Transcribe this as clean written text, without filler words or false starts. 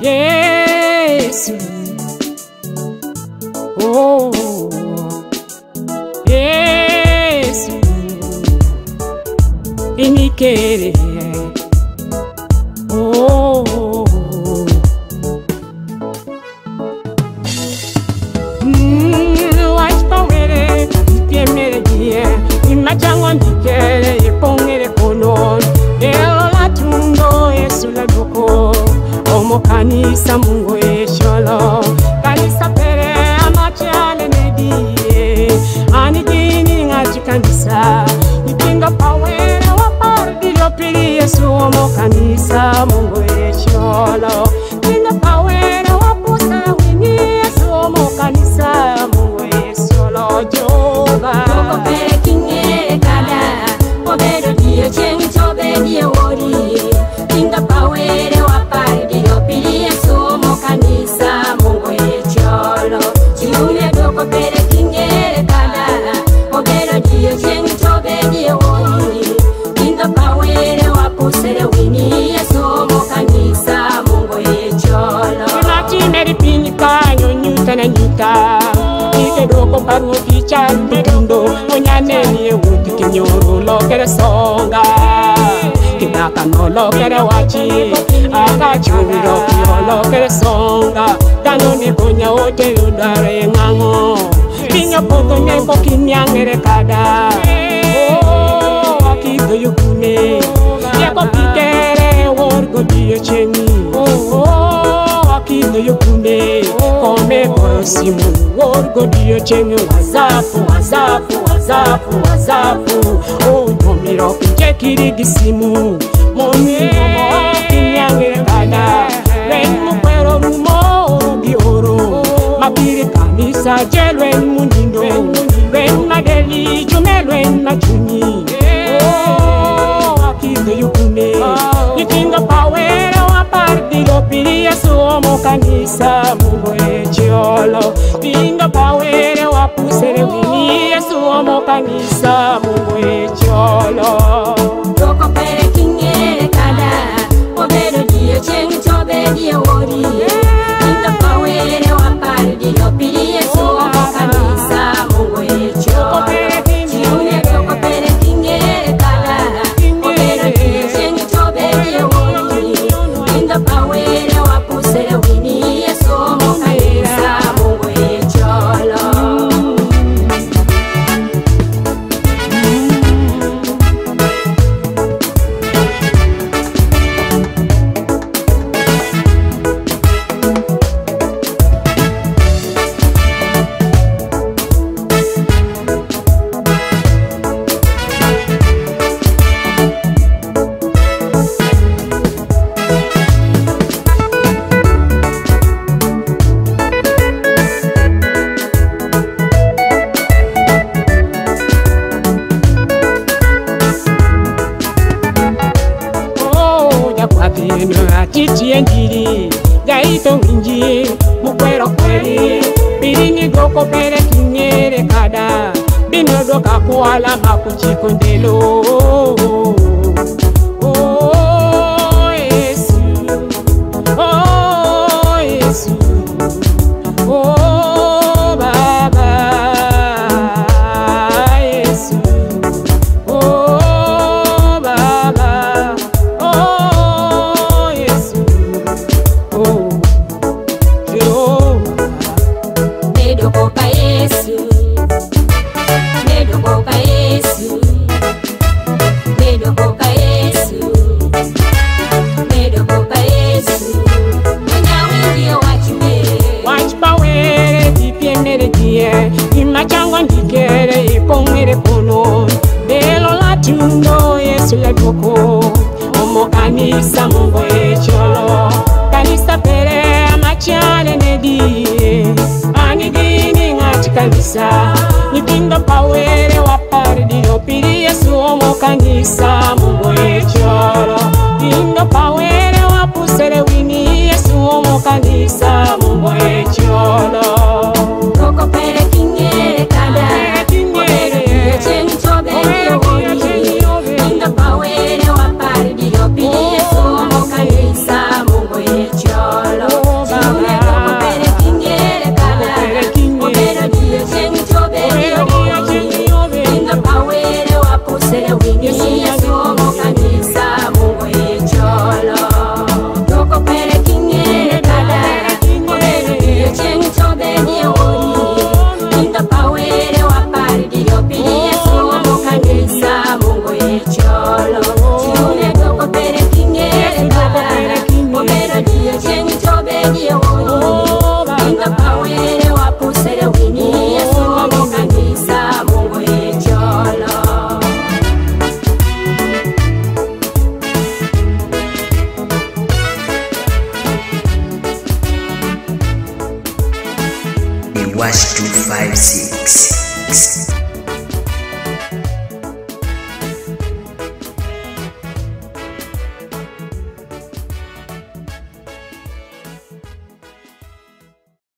Yesu, oh, Yesu, inikere, oh, wachpawere, ipiemere die, imachango ndikere, ipongere konon, elo latundo Yesu laduko. Omo kanisa Mungu esholo kanisa pere amachale nedie ani dini ngati kanisa ipinga pawere wapardio pili Yesu omo kanisa Mungu esholo pinga pawere wapusa wini Yesu omo kanisa Mungu esholo joga Oko pere kinge kada obedo dio chengi tobe dio wori pinga pawere wapardio pili Yesu omo kanisa Mungu esholo Chiune doko pere kinge kada obedo dio chengi tobe dio wori pinga pawere wapusere wini Yesu omo kanisa Mungu esholo Meri pini kanyo nyuta na nyuta Ike doko paru kicha mbirundo Onyane niye wuti kinyoro lokere songa Kinaka no lokere wachi Aka chumiro kio lokere songa Kano ni konya ote udare ngango Kinyo poto neko kinyangere kada Oh, akito yukune Yeko pikere worgo diyo chengi Kino yukune kome kosimu orgo dio chenye wazapu o nomiro kije kirigisimu moni momo kinyangere kada ren mukwero rumo bioro mabiri kanisa jelwen munindo ren madeli jumelwen machuni o kino yukune ikinga pawera wapardido pili Yesu omo kanisa Mungu esholo pinga pawere wapusere wini Yesu omo kanisa Mungu esholo Doko pere kinge kada obedo dio chengi tobe dio wori pinga pawere wapardio pili Yesu omo kanisa Mungu esholo Chiune doko pere kinge kada obedo dio chengi tobe dio wori pinga pawere wapusere wini Yesu omo kanisa Mungu esholo Chichi enjiri, gaito winji, mukwero kweli Biringi goko pere kingere kada Bino doka kuala makuchikondelo Oh, Yesu Oh, Yesu Oh, Baba Yesu Oh, Baba Oh, Yesu Oh, Jehovah Nedokoka Yesu Nedokoka Yesu Nedokoka Yesu Nedokoka Yesu Mwenye wachime Wachpawere dipiemere die Imachango ndikere ipongere kono Belo latundo Yesu ledoko Omo kanisa Mungu esholo Kanisa pere amachane nedie Ani dini ngati kanisa Nipinga pawere wapardio pili Yesu omo kanisa Mungu esholo Pinga pawere wapusere wini Yesu omo kanisa Mungu esholo Koko pere kinge kada Obere chengi tobe dio wori Pinga pawere wapardio pili Yesu 56.